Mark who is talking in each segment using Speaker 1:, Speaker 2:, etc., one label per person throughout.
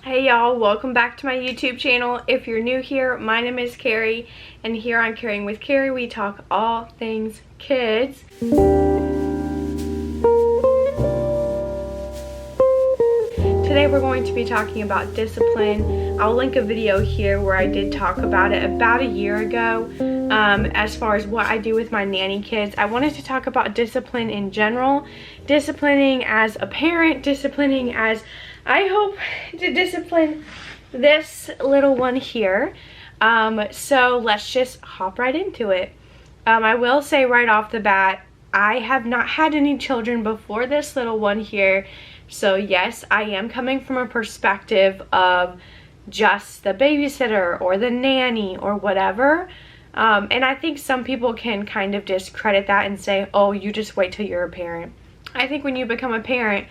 Speaker 1: Hey y'all, welcome back to my YouTube channel. If you're new here, my name is Carrie, and here on Caring with Carrie, we talk all things kids. Today we're going to be talking about discipline. I'll link a video here where I did talk about it about a year ago. As far as what I do with my nanny kids, I wanted to talk about discipline in general, disciplining as a parent, disciplining as I hope to discipline this little one here. So let's just hop right into it. I will say right off the bat, I have not had any children before this little one here. So yes, I am coming from a perspective of just the babysitter or the nanny or whatever. And I think some people can kind of discredit that and say, oh, you just wait till you're a parent. I think when you become a parent,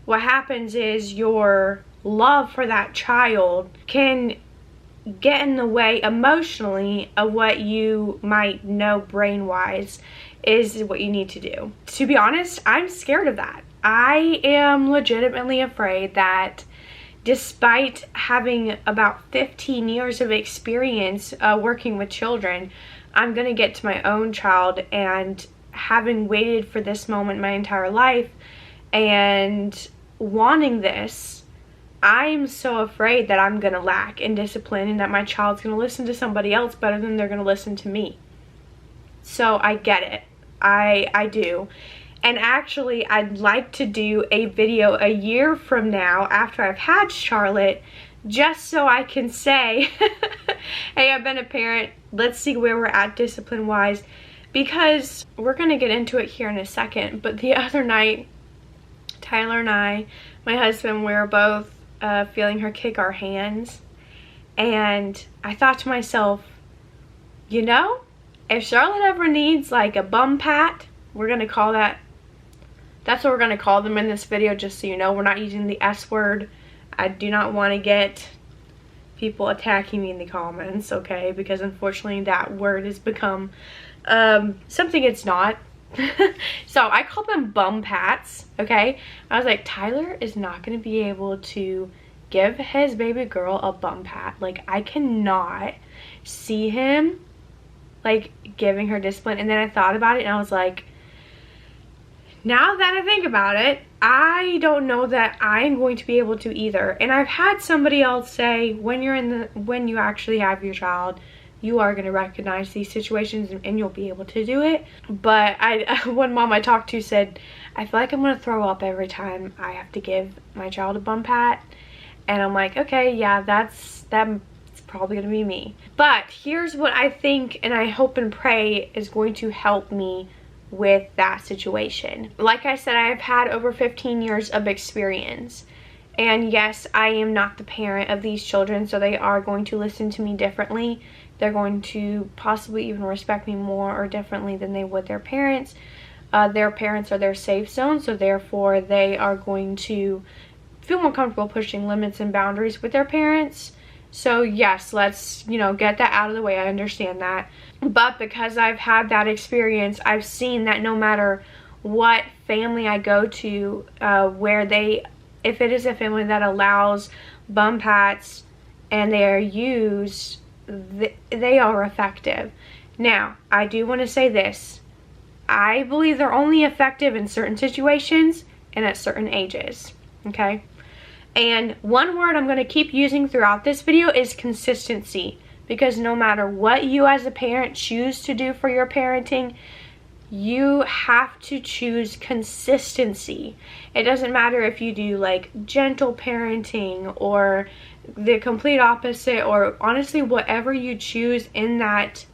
Speaker 1: what happens is your love for that child can get in the way emotionally of what you might know brain-wise is what you need to do. To be honest, I'm scared of that. I am legitimately afraid that despite having about 15 years of experience working with children, I'm going to get to my own child, and having waited for this moment my entire life and wanting this, I'm so afraid that I'm going to lack in discipline and that my child's going to listen to somebody else better than they're going to listen to me. So I get it. I do. And actually, I'd like to do a video a year from now after I've had Charlotte, just so I can say, hey, I've been a parent. Let's see where we're at discipline-wise. Because we're going to get into it here in a second. But the other night, Tyler and I, my husband, we were both feeling her kick our hands. And I thought to myself, you know, if Charlotte ever needs like a bum pat, we're going to call that. That's what we're going to call them in this video, just so you know. We're not using the S word. I do not want to get people attacking me in the comments, okay? Because unfortunately that word has become something it's not. So I call them bum pats, okay? I was like, Tyler is not going to be able to give his baby girl a bum pat. Like, I cannot see him, like, giving her discipline. And then I thought about it, and I was like, now that I think about it, I don't know that I'm going to be able to either. And I've had somebody else say, when you actually have your child, you are going to recognize these situations and you'll be able to do it. But one mom I talked to said, I feel like I'm going to throw up every time I have to give my child a bum pat. And I'm like, okay, yeah, that's probably going to be me. But here's what I think and I hope and pray is going to help me with that situation. Like I said, I have had over 15 years of experience. And yes, I am not the parent of these children, so they are going to listen to me differently. They're going to possibly even respect me more or differently than they would their parents. Their parents are their safe zone, so therefore they are going to feel more comfortable pushing limits and boundaries with their parents. So yes, let's, get that out of the way. I understand that. But because I've had that experience, I've seen that no matter what family I go to, if it is a family that allows bum pats and they are used, they are effective. Now, I do want to say this. I believe they're only effective in certain situations and at certain ages, okay? And one word I'm going to keep using throughout this video is consistency. Because no matter what you as a parent choose to do for your parenting, you have to choose consistency. It doesn't matter if you do like gentle parenting or the complete opposite, or honestly whatever you choose to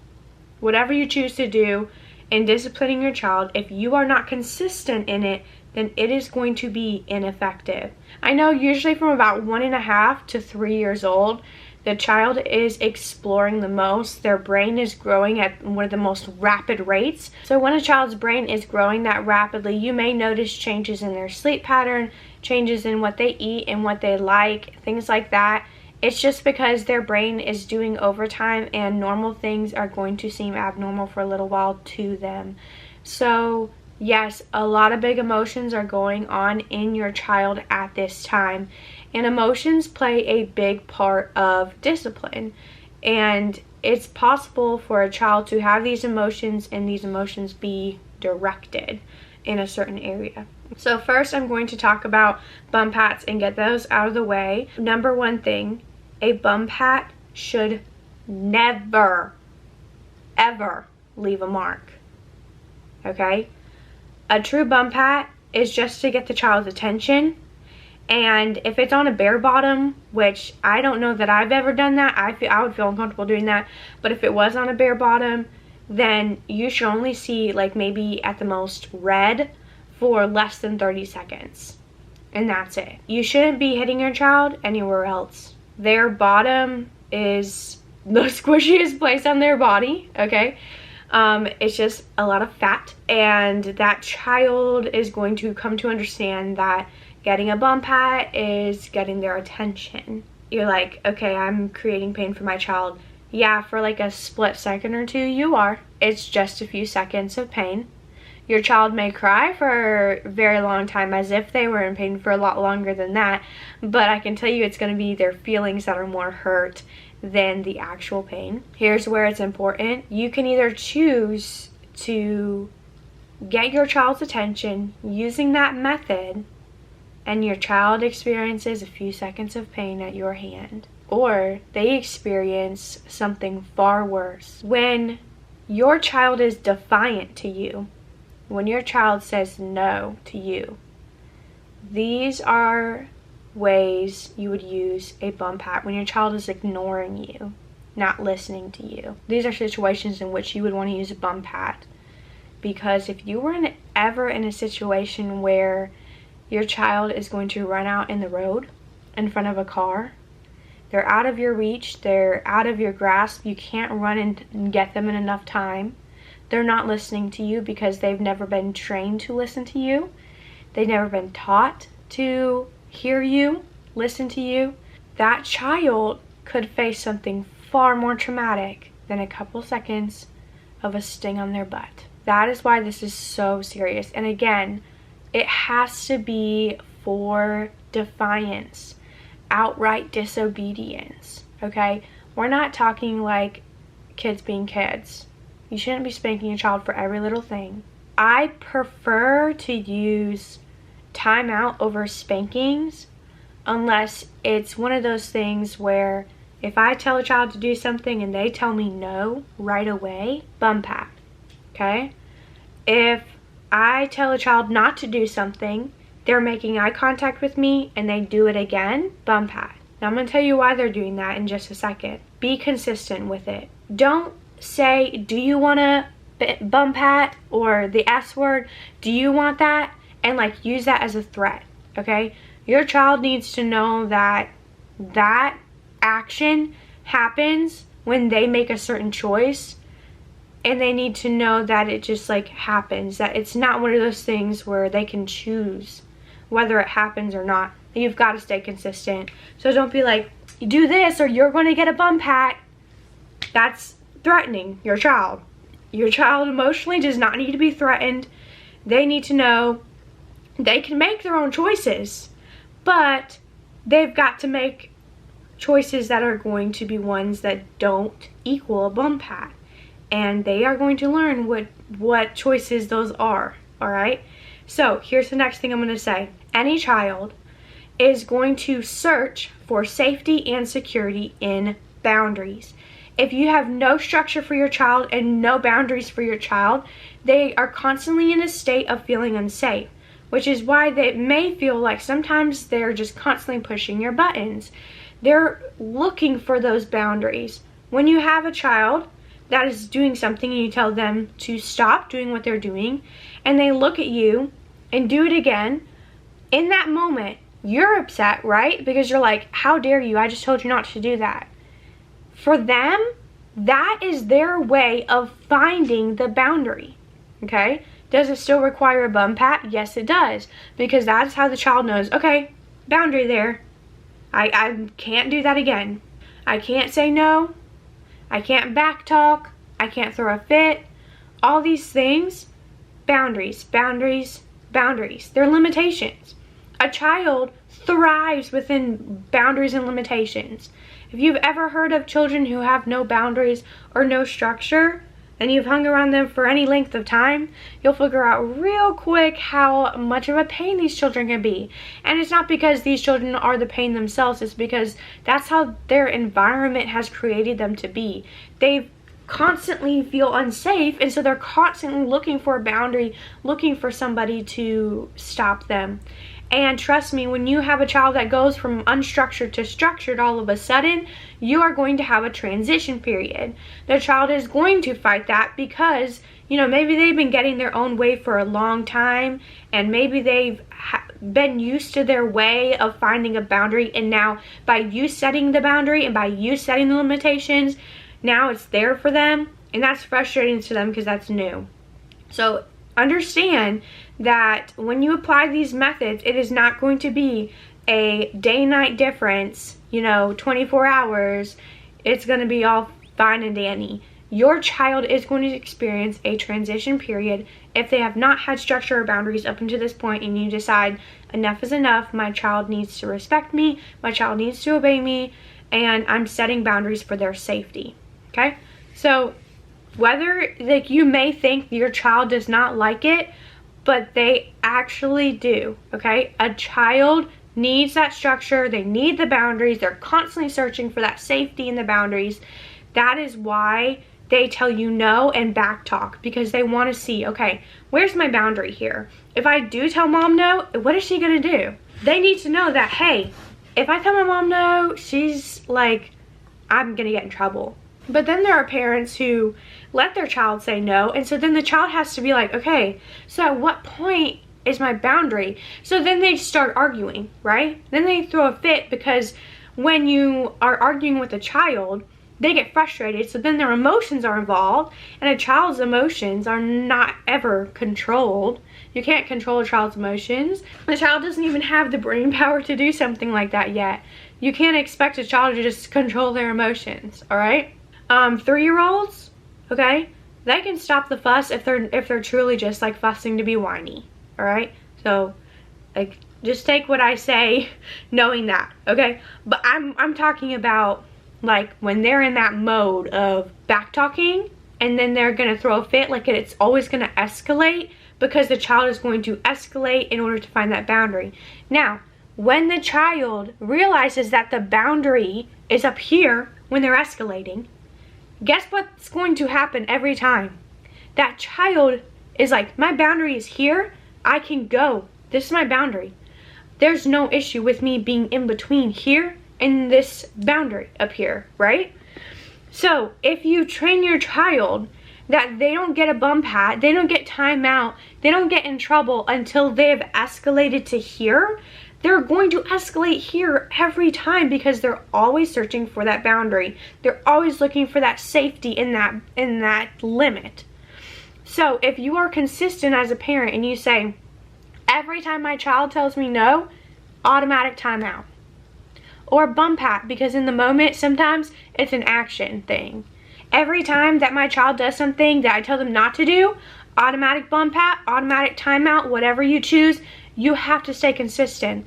Speaker 1: do in disciplining your child, if you are not consistent in it, then it is going to be ineffective. I know usually from about 1.5 to 3 years old, the child is exploring the most. Their brain is growing at one of the most rapid rates. So when a child's brain is growing that rapidly, you may notice changes in their sleep pattern, changes in what they eat and what they like, things like that. It's just because their brain is doing overtime and normal things are going to seem abnormal for a little while to them. So yes, a lot of big emotions are going on in your child at this time. And emotions play a big part of discipline. And it's possible for a child to have these emotions and these emotions be directed in a certain area. So first I'm going to talk about bum pats and get those out of the way. Number one thing, a bum pat should never, ever leave a mark, okay? A true bum pat is just to get the child's attention. And if it's on a bare bottom, which I don't know that I've ever done that, I would feel uncomfortable doing that. But if it was on a bare bottom, then you should only see like maybe at the most red for less than 30 seconds. And that's it. You shouldn't be hitting your child anywhere else. Their bottom is the squishiest place on their body, okay? It's just a lot of fat, and that child is going to come to understand that getting a bum pat is getting their attention. You're like, okay, I'm creating pain for my child. Yeah, for like a split second or two, you are. It's just a few seconds of pain. Your child may cry for a very long time as if they were in pain for a lot longer than that, but I can tell you it's going to be their feelings that are more hurt than the actual pain. Here's where it's important. You can either choose to get your child's attention using that method, and your child experiences a few seconds of pain at your hand, or they experience something far worse. When your child is defiant to you, when your child says no to you, these are ways you would use a bum pat. When your child is ignoring you, not listening to you, these are situations in which you would want to use a bum pat. Because if you were ever in a situation where your child is going to run out in the road in front of a car, they're out of your reach, they're out of your grasp, you can't run and get them in enough time, they're not listening to you because they've never been trained to listen to you, they've never been taught to hear you, listen to you, that child could face something far more traumatic than a couple seconds of a sting on their butt. That is why this is so serious. And again, it has to be for defiance, outright disobedience, okay? We're not talking like kids being kids. You shouldn't be spanking a child for every little thing. I prefer to use timeout over spankings unless it's one of those things where if I tell a child to do something and they tell me no right away, bum pat, okay? If I tell a child not to do something, they're making eye contact with me and they do it again, bum pat. Now I'm going to tell you why they're doing that in just a second. Be consistent with it. Don't say, do you want to bum pat, or the S word, do you want that? And like use that as a threat, okay? Your child needs to know that that action happens when they make a certain choice, and they need to know that it just like happens, that it's not one of those things where they can choose whether it happens or not. You've got to stay consistent. So don't be like, you do this or you're going to get a bum pat. That's threatening your child. Your child emotionally does not need to be threatened. They need to know they can make their own choices, but they've got to make choices that are going to be ones that don't equal a bum pat. And they are going to learn what choices those are, all right? So here's the next thing I'm going to say. Any child is going to search for safety and security in boundaries. If you have no structure for your child and no boundaries for your child, they are constantly in a state of feeling unsafe, which is why they may feel like sometimes they're just constantly pushing your buttons. They're looking for those boundaries. When you have a child that is doing something and you tell them to stop doing what they're doing, and they look at you and do it again, in that moment, you're upset, right? Because you're like, how dare you? I just told you not to do that. For them, that is their way of finding the boundary, okay? Does it still require a bum pat? Yes, it does, because that's how the child knows, okay, boundary there. I can't do that again. I can't say no. I can't backtalk. I can't throw a fit. All these things, boundaries, boundaries, boundaries. They're limitations. A child thrives within boundaries and limitations. If you've ever heard of children who have no boundaries or no structure, and you've hung around them for any length of time, you'll figure out real quick how much of a pain these children can be. And it's not because these children are the pain themselves, it's because that's how their environment has created them to be. They constantly feel unsafe, and so they're constantly looking for a boundary, looking for somebody to stop them. And trust me, when you have a child that goes from unstructured to structured all of a sudden, you are going to have a transition period. The child is going to fight that because, you know, maybe they've been getting their own way for a long time, and maybe they've been used to their way of finding a boundary, and now by you setting the boundary and by you setting the limitations, now it's there for them, and that's frustrating to them because that's new. So understand that when you apply these methods, it is not going to be a day-night difference, you know, 24 hours. It's going to be all fine and dandy. Your child is going to experience a transition period if they have not had structure or boundaries up until this point, and you decide enough is enough, my child needs to respect me, my child needs to obey me, and I'm setting boundaries for their safety. Okay? So whether, like, you may think your child does not like it, but they actually do. Okay? A child needs that structure, they need the boundaries, they're constantly searching for that safety in the boundaries. That is why they tell you no and back talk, because they want to see, okay, where's my boundary here? If I do tell mom no, what is she gonna do? They need to know that, hey, if I tell my mom no, she's like, I'm gonna get in trouble. But then there are parents who let their child say no, and so then the child has to be like, okay, so at what point is my boundary? So then they start arguing, right? Then they throw a fit, because when you are arguing with a child, they get frustrated, so then their emotions are involved, and a child's emotions are not ever controlled. You can't control a child's emotions. The child doesn't even have the brain power to do something like that yet. You can't expect a child to just control their emotions, all right? 3-year-olds, okay, they can stop the fuss if they're truly just like fussing to be whiny, all right? So, like, just take what I say knowing that, okay? But I'm talking about, like, when they're in that mode of back talking, and then they're gonna throw a fit, like it's always gonna escalate, because the child is going to escalate in order to find that boundary. Now, when the child realizes that the boundary is up here when they're escalating, guess what's going to happen every time? That child is like, my boundary is here, I can go, this is my boundary. There's no issue with me being in between here and this boundary up here, right? So if you train your child that they don't get a bum pat, they don't get timeout, they don't get in trouble until they have escalated to here, they're going to escalate here every time, because they're always searching for that boundary. They're always looking for that safety in that limit. So if you are consistent as a parent and you say, every time my child tells me no, automatic timeout. Or bum pat, because in the moment sometimes it's an action thing. Every time that my child does something that I tell them not to do, automatic bum pat, automatic timeout, whatever you choose, you have to stay consistent.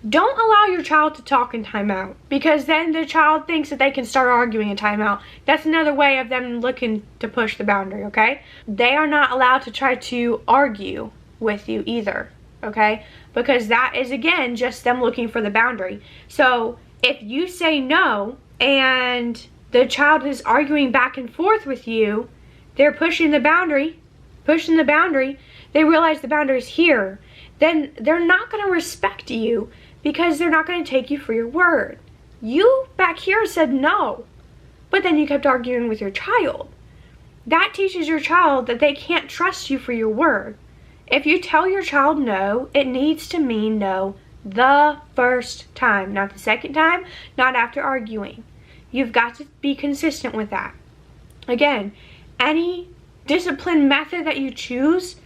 Speaker 1: Don't allow your child to talk in timeout, because then the child thinks that they can start arguing in timeout. That's another way of them looking to push the boundary, okay? They are not allowed to try to argue with you either, okay? Because that is, again, just them looking for the boundary. So if you say no and the child is arguing back and forth with you, they're pushing the boundary, they realize the boundary's here, then they're not going to respect you, because they're not going to take you for your word. You back here said no, but then you kept arguing with your child. That teaches your child that they can't trust you for your word. If you tell your child no, it needs to mean no the first time, not the second time, not after arguing. You've got to be consistent with that. Again, any discipline method that you choose,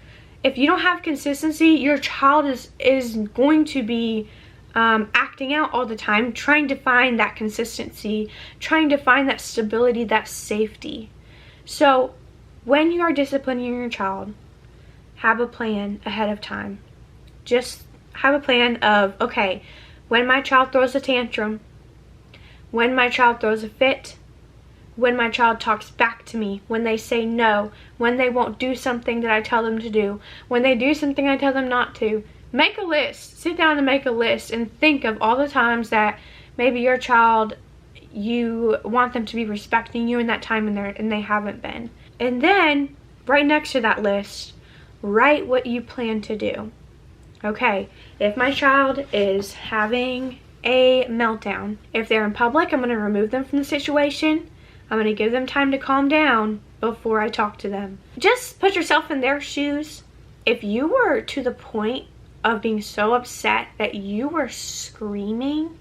Speaker 1: if you don't have consistency, your child is going to be acting out all the time, trying to find that consistency, trying to find that stability, that safety. So when you are disciplining your child, have a plan ahead of time. Just have a plan of, okay, when my child throws a tantrum, when my child throws a fit, when my child talks back to me, when they say no, when they won't do something that I tell them to do, when they do something I tell them not to. Make a list. Sit down and make a list and think of all the times that maybe your child, you want them to be respecting you in that time and they haven't been. And then right next to that list, write what you plan to do. Okay, if my child is having a meltdown, if they're in public, I'm going to remove them from the situation. I'm going to give them time to calm down before I talk to them. Just put yourself in their shoes. If you were to the point of being so upset that you were screaming,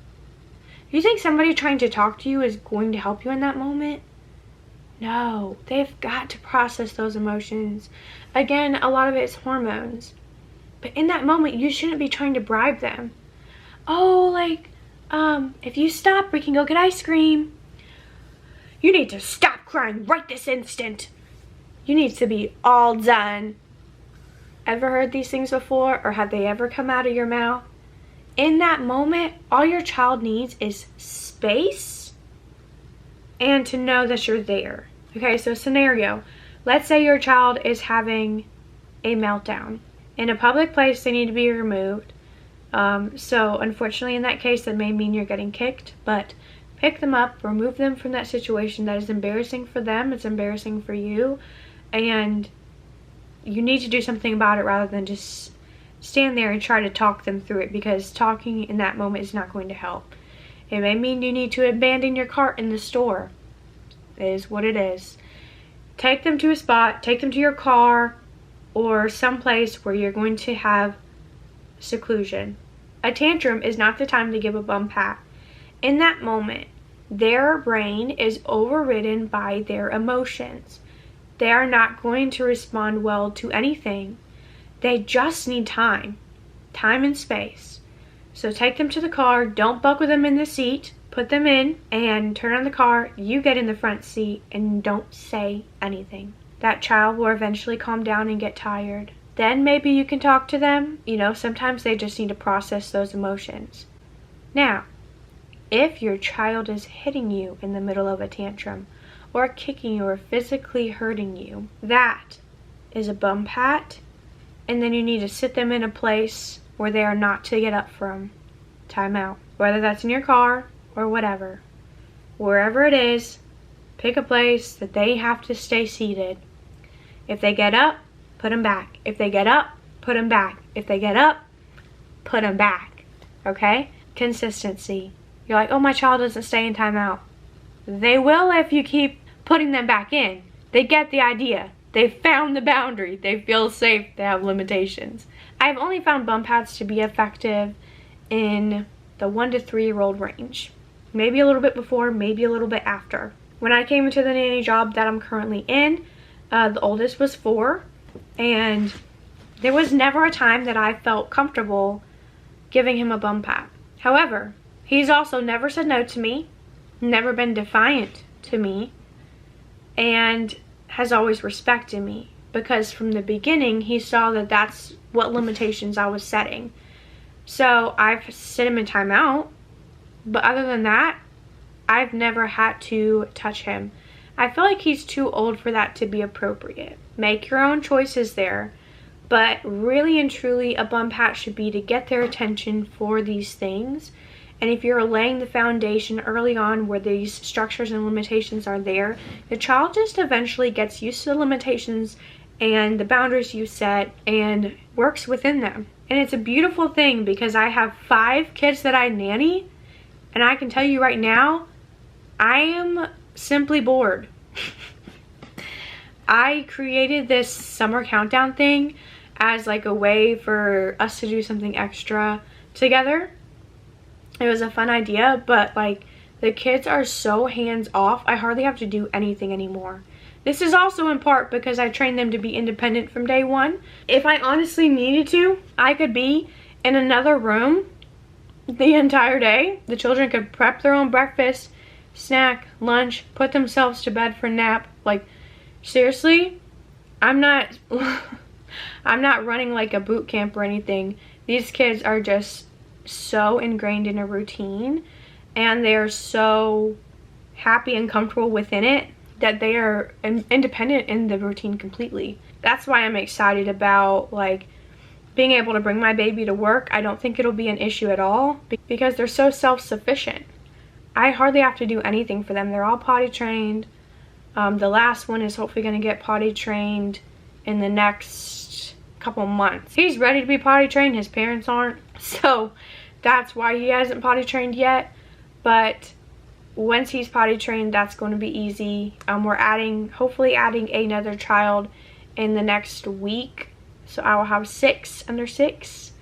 Speaker 1: you think somebody trying to talk to you is going to help you in that moment? No, they've got to process those emotions. Again, a lot of it is hormones. But in that moment, you shouldn't be trying to bribe them. Oh, like, if you stop, we can go get ice cream. You need to stop crying right this instant. You need to be all done. Ever heard these things before, or have they ever come out of your mouth? In that moment, all your child needs is space and to know that you're there. Okay, so scenario. Let's say your child is having a meltdown. In a public place, they need to be removed. So unfortunately in that case, that may mean you're getting kicked, but pick them up, remove them from that situation that is embarrassing for them, it's embarrassing for you, and you need to do something about it rather than just stand there and try to talk them through it, because talking in that moment is not going to help. It may mean you need to abandon your cart in the store. It is what it is. Take them to a spot, take them to your car, or someplace where you're going to have seclusion. A tantrum is not the time to give a bum pat. In that moment, their brain is overridden by their emotions. They are not going to respond well to anything. They just need time and space. So take them to the car, don't buckle them in the seat, put them in and turn on the car. You get in the front seat and don't say anything. That child will eventually calm down and get tired. Then maybe you can talk to them. You know, sometimes they just need to process those emotions. Now, if your child is hitting you in the middle of a tantrum, or kicking you or physically hurting you, that is a bum pat, and then you need to sit them in a place where they are not to get up from. Time out. Whether that's in your car or whatever. Wherever it is, pick a place that they have to stay seated. If they get up, put them back. If they get up, put them back. If they get up, put them back. Okay? Consistency. You're like, oh, my child doesn't stay in timeout. They will if you keep putting them back in. They get the idea. They found the boundary. They feel safe. They have limitations. I've only found bum pads to be effective in the 1 to 3 year old range. Maybe a little bit before, maybe a little bit after. When I came into the nanny job that I'm currently in, the oldest was 4, and there was never a time that I felt comfortable giving him a bum pat. However, he's also never said no to me, never been defiant to me, and has always respected me, because from the beginning he saw that that's what limitations I was setting. So I've set him in timeout, but other than that, I've never had to touch him. I feel like he's too old for that to be appropriate. Make your own choices there, but really and truly a bum pat should be to get their attention for these things. And if you're laying the foundation early on where these structures and limitations are there, the child just eventually gets used to the limitations and the boundaries you set and works within them. And it's a beautiful thing, because I have 5 kids that I nanny, and I can tell you right now, I am simply bored. I created this summer countdown thing as like a way for us to do something extra together. It was a fun idea, but like the kids are so hands off, I hardly have to do anything anymore. This is also in part because I trained them to be independent from day one. If I honestly needed to, I could be in another room the entire day. The children could prep their own breakfast, snack, lunch, put themselves to bed for a nap. Like, seriously, I'm not I'm not running like a boot camp or anything. These kids are just so ingrained in a routine, and they are so happy and comfortable within it that they are independent in the routine completely. That's why I'm excited about like being able to bring my baby to work. I don't think it'll be an issue at all because they're so self-sufficient. I hardly have to do anything for them. They're all potty trained. The last one is hopefully going to get potty trained in the next couple months. He's ready to be potty trained. His parents aren't. So that's why he hasn't potty trained yet. But once he's potty trained, that's going to be easy. We're hopefully adding another child in the next week. So I will have 6 under 6.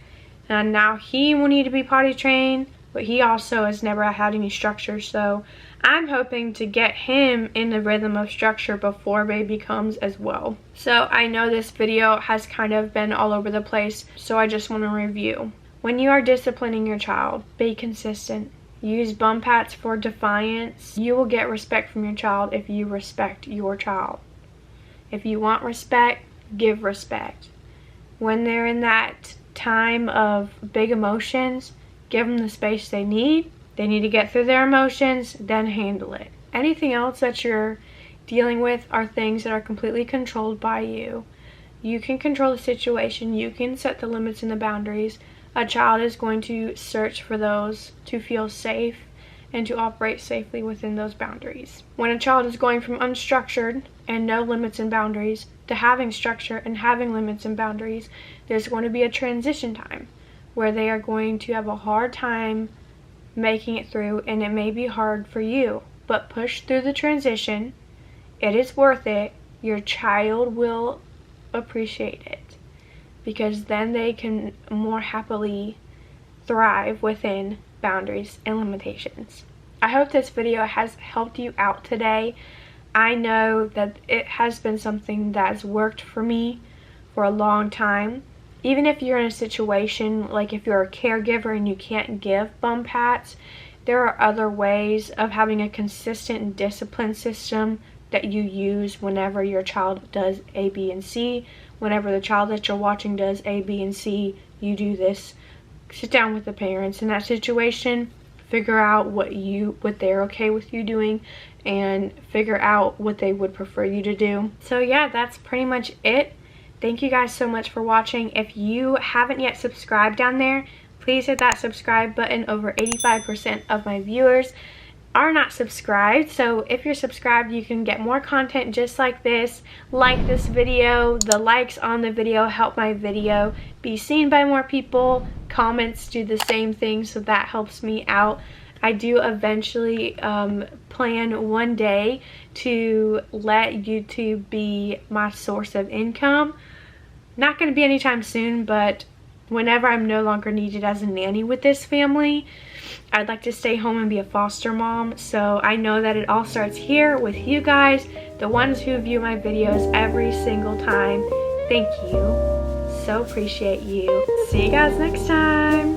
Speaker 1: And now he will need to be potty trained, but he also has never had any structure. So I'm hoping to get him in the rhythm of structure before baby comes as well. So I know this video has kind of been all over the place, so I just want to review. When you are disciplining your child, be consistent. Use bum pats for defiance. You will get respect from your child if you respect your child. If you want respect, give respect. When they're in that time of big emotions, give them the space they need. They need to get through their emotions, then handle it. Anything else that you're dealing with are things that are completely controlled by you. You can control the situation. You can set the limits and the boundaries. A child is going to search for those to feel safe and to operate safely within those boundaries. When a child is going from unstructured and no limits and boundaries to having structure and having limits and boundaries, there's going to be a transition time where they are going to have a hard time making it through, and it may be hard for you, but push through the transition. It is worth it. Your child will appreciate it because then they can more happily thrive within boundaries and limitations. I hope this video has helped you out today. I know that it has been something that's worked for me for a long time. Even if you're in a situation, like if you're a caregiver and you can't give bum pats, there are other ways of having a consistent discipline system that you use whenever your child does A, B, and C. Whenever the child that you're watching does A, B, and C, you do this. Sit down with the parents in that situation, figure out what they're okay with you doing, and figure out what they would prefer you to do. So yeah, that's pretty much it. Thank you guys so much for watching. If you haven't yet subscribed down there, please hit that subscribe button. Over 85% of my viewers are not subscribed, so if you're subscribed, you can get more content just like this. Like this video. The likes on the video help my video be seen by more people. Comments do the same thing, so that helps me out. I do eventually plan one day to let YouTube be my source of income. Not going to be anytime soon, but whenever I'm no longer needed as a nanny with this family, I'd like to stay home and be a foster mom. So I know that it all starts here with you guys, the ones who view my videos every single time. Thank you. So appreciate you. See you guys next time.